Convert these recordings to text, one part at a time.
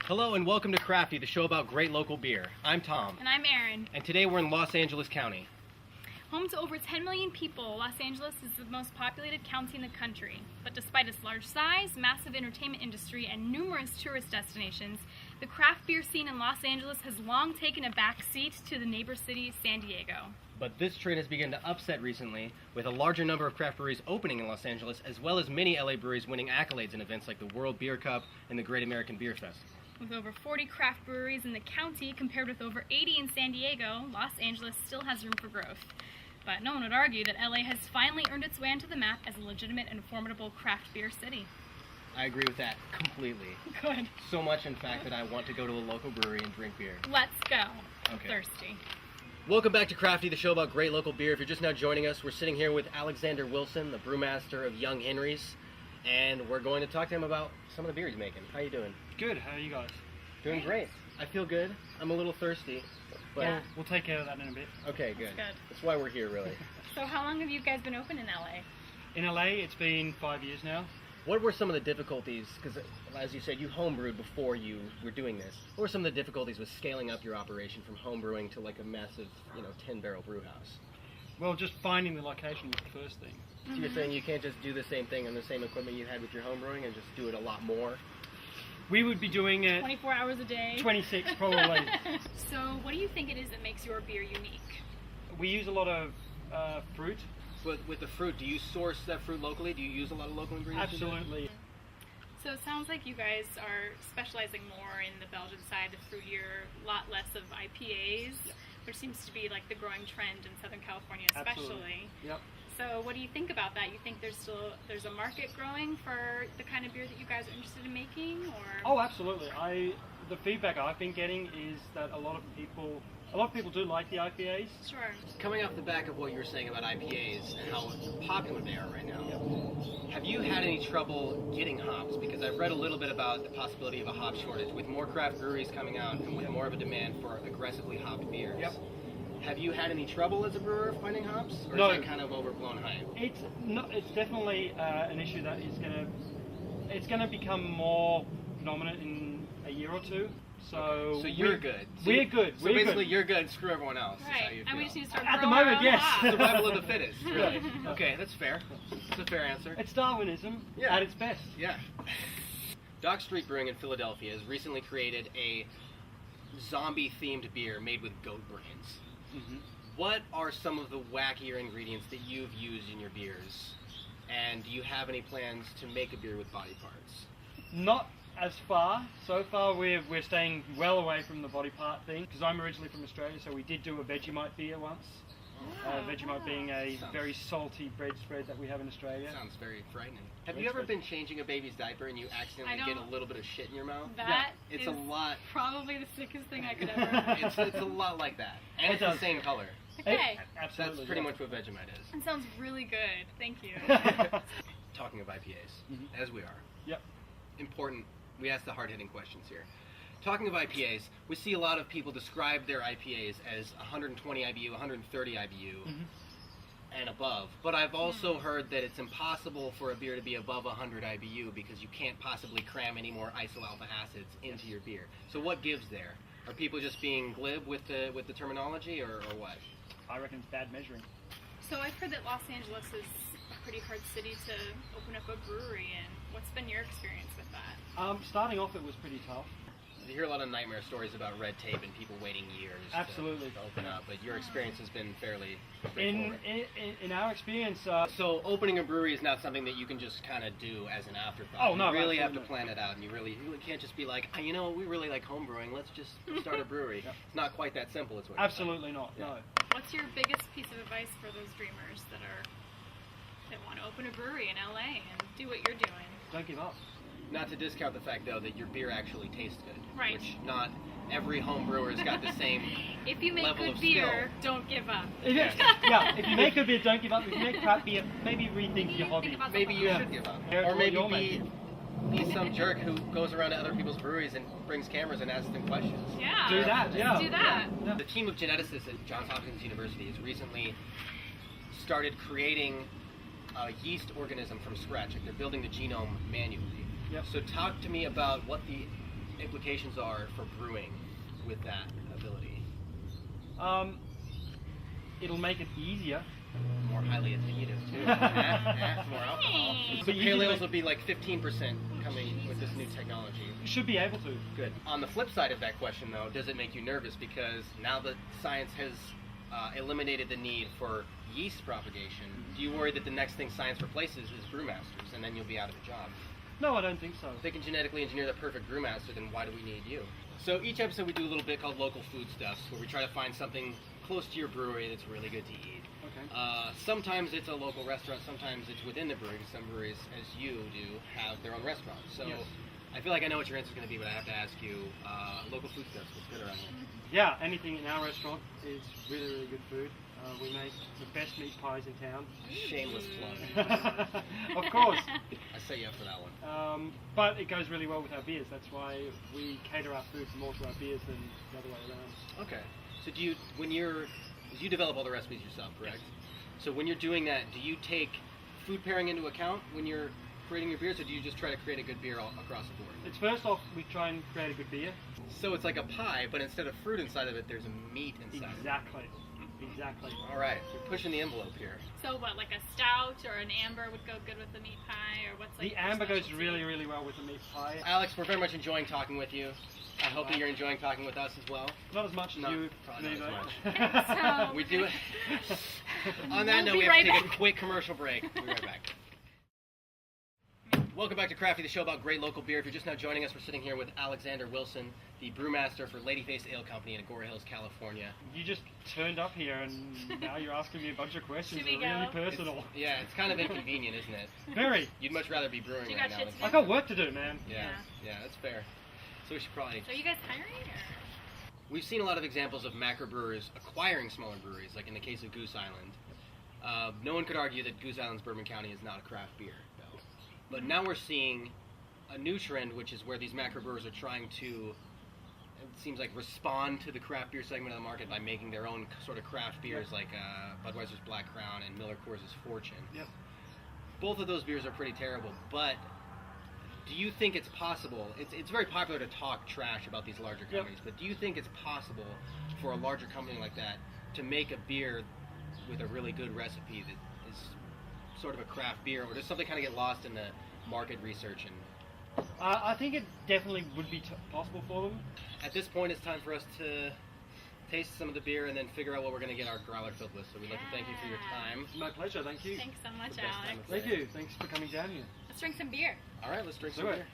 Hello and welcome to Crafty, the show about great local beer. I'm Tom. And I'm Erin. And today we're in Los Angeles County. Home to over 10 million people, Los Angeles is the most populated county in the country. But despite its large size, massive entertainment industry, and numerous tourist destinations, the craft beer scene in Los Angeles has long taken a back seat to the neighbor city, San Diego. But this trend has begun to upset recently, with a larger number of craft breweries opening in Los Angeles, as well as many LA breweries winning accolades in events like the World Beer Cup and the Great American Beer Fest. With over 40 craft breweries in the county compared with over 80 in San Diego, Los Angeles still has room for growth. But no one would argue that LA has finally earned its way onto the map as a legitimate and formidable craft beer city. I agree with that completely. Good. So much, in fact, that I want to go to a local brewery and drink beer. Let's go. I'm Okay. thirsty. Welcome back to Crafty, the show about great local beer. If you're just now joining us, we're sitting here with Alexander Wilson, the brewmaster of Young Henry's, and we're going to talk to him about some of the beer he's making. How you doing? Good, how are you guys? Doing great. I feel good. I'm a little thirsty. But Yeah. We'll take care of that in a bit. Okay, good. That's good. That's why we're here, really. So how long have you guys been open in LA? In LA, it's been 5 years now. What were some of the difficulties, because as you said, you homebrewed before you were doing this. What were some of the difficulties with scaling up your operation from homebrewing to like a massive, 10-barrel brew house? Well, just finding the location was the first thing. So you're saying you can't just do the same thing on the same equipment you had with your homebrewing and just do it a lot more? We would be doing it 24 hours a day? 26 probably. So what do you think it is that makes your beer unique? We use a lot of fruit. With the fruit, do you source that fruit locally? Do you use a lot of local ingredients? Absolutely. So it sounds like you guys are specializing more in the Belgian side, the fruitier, a lot less of IPAs, which seems to be like the growing trend in Southern California especially. Absolutely. Yep. So what do you think about that? You think there's a market growing for the kind of beer that you guys are interested in making, or? Oh, absolutely. The feedback I've been getting is that a lot of people do like the IPAs. Sure. Coming off the back of what you were saying about IPAs and how popular they are right now, have you had any trouble getting hops? Because I've read a little bit about the possibility of a hop shortage with more craft breweries coming out and with more of a demand for aggressively hopped beers. Yep. Have you had any trouble as a brewer finding hops? Or No. is that kind of overblown hype? It's definitely an issue that is gonna become more dominant in a year or two. So you're good. We're good. So basically, you're good. Screw everyone else. Is how Right. you And feel. we just need to start At the growing our moment, own yes. hops. Survival of the fittest. Really. Okay, that's fair. That's a fair answer. It's Darwinism Yeah. at its best. Yeah. Dock Street Brewing in Philadelphia has recently created a zombie-themed beer made with goat brains. Mm-hmm. What are some of the wackier ingredients that you've used in your beers? And do you have any plans to make a beer with body parts? Not as far. So far, we're staying well away from the body part thing because I'm originally from Australia, so we did do a Vegemite beer once. Vegemite being a Sounds- very salty bread spread that we have in Australia. Sounds very frightening. Have Bread you ever spread. been changing a baby's diaper and you accidentally I get a don't- little bit of shit in your mouth? That It's is a lot. probably the sickest thing I could ever. It's a lot like that. And It it's the does. same color. Okay. Absolutely. That's pretty yeah. much what Vegemite is. That sounds really good. Thank you. Talking of IPAs, Mhm. as we are. Yep. Important, we ask the hard-hitting questions here. Talking of IPAs, we see a lot of people describe their IPAs as 120 IBU, 130 IBU, Mhm. and above. But I've also heard that it's impossible for a beer to be above 100 IBU because you can't possibly cram any more isoalpha acids into your beer. So what gives there? Are people just being glib with the terminology, or what? I reckon it's bad measuring. So I've heard that Los Angeles is a pretty hard city to open up a brewery in. What's been your experience with that? Starting off, it was pretty tough. You hear a lot of nightmare stories about red tape and people waiting years Absolutely. to open up, but your experience has been fairly In straightforward. in our experience, So opening a brewery is not something that you can just kind of do as an afterthought. Oh, no, You really have to absolutely plan it out, and you really can't just be like, we really like home brewing, let's just start a brewery. Yep. It's not quite that simple, it's what you're saying. absolutely not. Yeah. No. What's your biggest piece of advice for those dreamers that want to open a brewery in LA and do what you're doing? Don't give up. Not to discount the fact, though, that your beer actually tastes good. Right. Which not every home brewer's got the same If you make level good of beer, don't give up. Yeah. If you make good beer, don't give up. If you make crap beer, maybe rethink your hobby. Think about Maybe you something should else. give up. Yeah, Or maybe you're be some jerk who goes around to other people's breweries and brings cameras and asks them questions. Yeah. Do that, let's yeah. do that. Yeah. The team of geneticists at Johns Hopkins University has recently started creating a yeast organism from scratch. Like they're building the genome manually. Yep. So talk to me about what the implications are for brewing with that ability? It'll make it easier. More highly affinitive too. More alcohol. So pale ales will be like 15% coming with this new technology. You should be able to. Good. On the flip side of that question, though, does it make you nervous? Because now that science has eliminated the need for yeast propagation, do you worry that the next thing science replaces is brewmasters, and then you'll be out of a job? No, I don't think so. If they can genetically engineer the perfect brewmaster, then why do we need you? So each episode we do a little bit called Local Foodstuffs, where we try to find something close to your brewery that's really good to eat. Okay. Sometimes it's a local restaurant, sometimes it's within the brewery. Some breweries, as you do, have their own restaurant. So Yes. I feel like I know what your answer is going to be, but I have to ask you, local foodstuffs, what's good around here? Yeah, anything in our restaurant is really, really good food. We make the best meat pies in town. Shameless plug. Of course. I set you up for that one. But it goes really well with our beers. That's why we cater our food more to our beers than the other way around. Okay. So do you, you develop all the recipes yourself, correct? So when you're doing that, do you take food pairing into account when you're creating your beers, or do you just try to create a good beer all across the board? It's first off, we try and create a good beer. So it's like a pie, but instead of fruit inside of it, there's a meat inside of it. Exactly. All right, we're pushing the envelope here. So what, like a stout or an amber would go good with the meat pie, or what's like The your amber goes specialty? really, really well with the meat pie. Alex, we're very much enjoying talking with you. I hope that you're enjoying talking with us as well. Not as much as No, you. probably not Keliinoi. as So We do. On We'll that note, be we have right to take back. a quick commercial break. We'll be right back. Welcome back to Crafty, the show about great local beer. If you're just now joining us, we're sitting here with Alexander Wilson, the brewmaster for Ladyface Ale Company in Agora Hills, California. You just turned up here and now you're asking me a bunch of questions Should that we are really go? personal. It's kind of inconvenient, isn't it? Very. You'd much rather be brewing You right got now shit than... to I got work to do, man. Yeah, that's fair. So we should probably... So are you guys hiring? Or? We've seen a lot of examples of macrobrewers acquiring smaller breweries, like in the case of Goose Island. No one could argue that Goose Island's Bourbon County is not a craft beer, though. But now we're seeing a new trend, which is where these macrobrewers are trying to, it seems like, respond to the craft beer segment of the market by making their own sort of craft beers, like Budweiser's Black Crown and Miller Coors' Fortune. Yep. Both of those beers are pretty terrible, but do you think it's possible? It's very popular to talk trash about these larger companies, but do you think it's possible for a larger company like that to make a beer with a really good recipe that is sort of a craft beer, or does something kind of get lost in the market research? And I think it definitely would be possible for them. at this point, it's time for us to taste some of the beer and then figure out what we're going to get our growler filled with. So we'd like to thank you for your time. My pleasure, thank you. Thanks so much, The best time Alex. of Thank day. you, thanks for coming down here. Let's drink some beer. All right, let's drink Do some it. beer.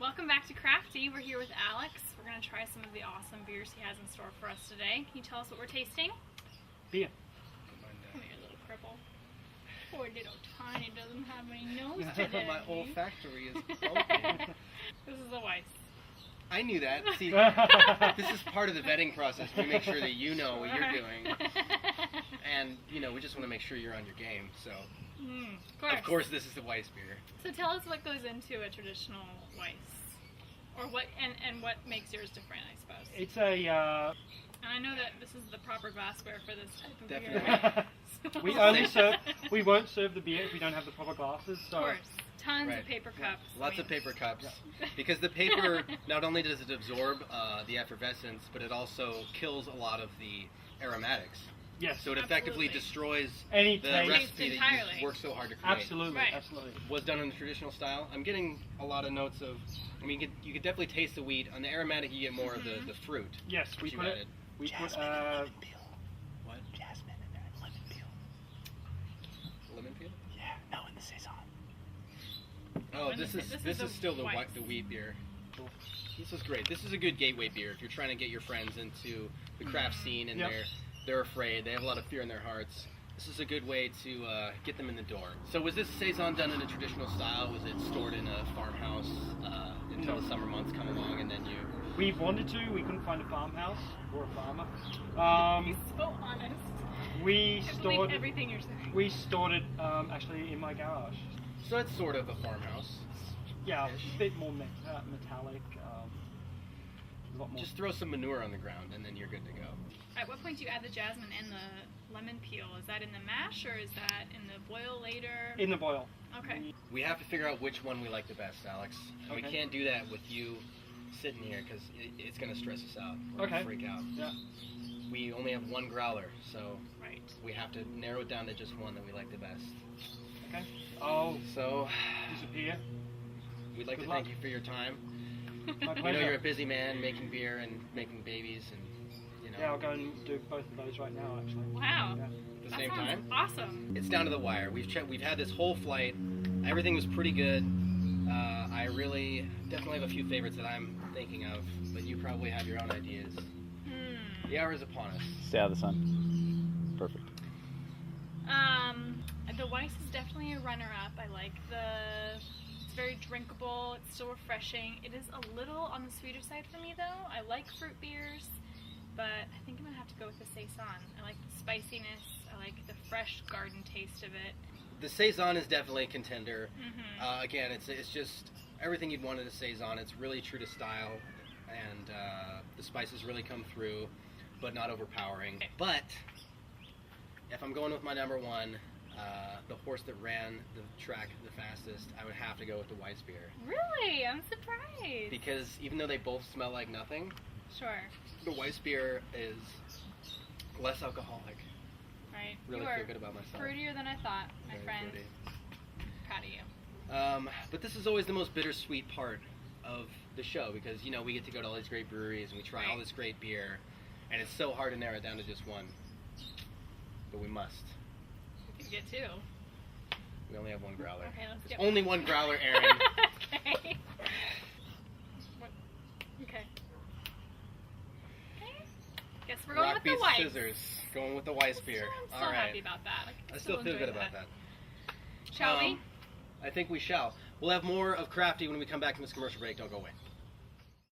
Welcome back to Crafty. We're here with Alex. We're going to try some of the awesome beers he has in store for us today. Can you tell us what we're tasting? Beer. Come here, little cripple. Poor little Tiny doesn't have any nose today. My olfactory is broken. This is a Weiss. I knew that. See, this is part of the vetting process. We make sure that you know what you're doing. And, we just want to make sure you're on your game. So, of course, this is the Weiss beer. So tell us what goes into a traditional Weiss. Or what, and what makes yours different, I suppose. It's a, And I know that this is the proper glassware for this type of Definitely. beer. So- we won't serve the beer if we don't have the proper glasses, so. Of course. Tons Right. of paper cups. Lots of paper cups. Because the paper, not only does it absorb the effervescence, but it also kills a lot of the aromatics. Yes. So it effectively Absolutely. destroys Any the taste. recipe that entirely. you worked so hard to create. Absolutely, Right. absolutely. Was done in the traditional style. I'm getting a lot of notes of, you could definitely taste the wheat. On the aromatic, you get more of the fruit. Yes, that we you put added. it. We put What? Jasmine in there and lemon peel. Lemon peel? Yeah, no, in the saison. Oh, And this this is is still the Weiss. the wheat beer. This is great. This is a good gateway beer if you're trying to get your friends into the craft scene and Yep. they're afraid. They have a lot of fear in their hearts. This is a good way to get them in the door. So was this saison done in a traditional style? Was it stored in a farmhouse until No. the summer months come along and then you... We wanted to, we couldn't find a farmhouse or a farmer. He's so honest. We I believe stored everything you're saying. we stored it actually in my garage. So it's sort of a farmhouse. Yeah, a bit more metallic, a lot more. Just throw some manure on the ground, and then you're good to go. At what point do you add the jasmine and the lemon peel? Is that in the mash or is that in the boil later? In the boil. Okay. We have to figure out which one we like the best, Alex. And we Okay. can't do that with you sitting here because it's going to stress us out. We're Okay. going to freak out. Yeah. We only have one growler, so Right. we have to narrow it down to just one that we like the best. Okay. I'll So disappear. we'd like Good to luck. thank you for your time. My We know pleasure. you're a busy man making beer and making babies and, you know, Yeah, I'll go and do both of those right now, actually. Wow. Yeah. at the That same sounds time. awesome. It's down to the wire. We've had this whole flight. Everything was pretty good. I really definitely have a few favorites that I'm thinking of, but you probably have your own ideas. The hour is upon us. Stay out of the sun. Perfect. The Weiss is definitely a runner-up. I like it's very drinkable. It's still refreshing. It is a little on the sweeter side for me, though. I like fruit beers, but I think I'm gonna have to go with the Saison. I like the spiciness. I like the fresh garden taste of it. The Saison is definitely a contender. Mm-hmm. Again, it's just everything you'd want in a Saison. It's really true to style, and the spices really come through, but not overpowering. But if I'm going with my number one, the horse that ran the track the fastest, I would have to go with the Weiss beer. Really? I'm surprised. Because even though they both smell like nothing, Sure. the Weiss beer is less alcoholic. Right. Really you are feel good about myself. fruitier than I thought, my Very friend. fruity. Proud of you. But this is always the most bittersweet part of the show because, you know, we get to go to all these great breweries and we try all Right. this great beer, and it's so hard to narrow it down to just one. But we must. We can get two. We only have one growler. Okay, let's There's get only one growler, Erin. okay. What? Okay. Okay. Guess we're going Rock, with the beats, Weiss. scissors. Going with the Weiss beer. I'm so All right. happy about that. I still feel enjoy good about that. Shall we? I think we shall. We'll have more of Crafty when we come back from this commercial break. Don't go away.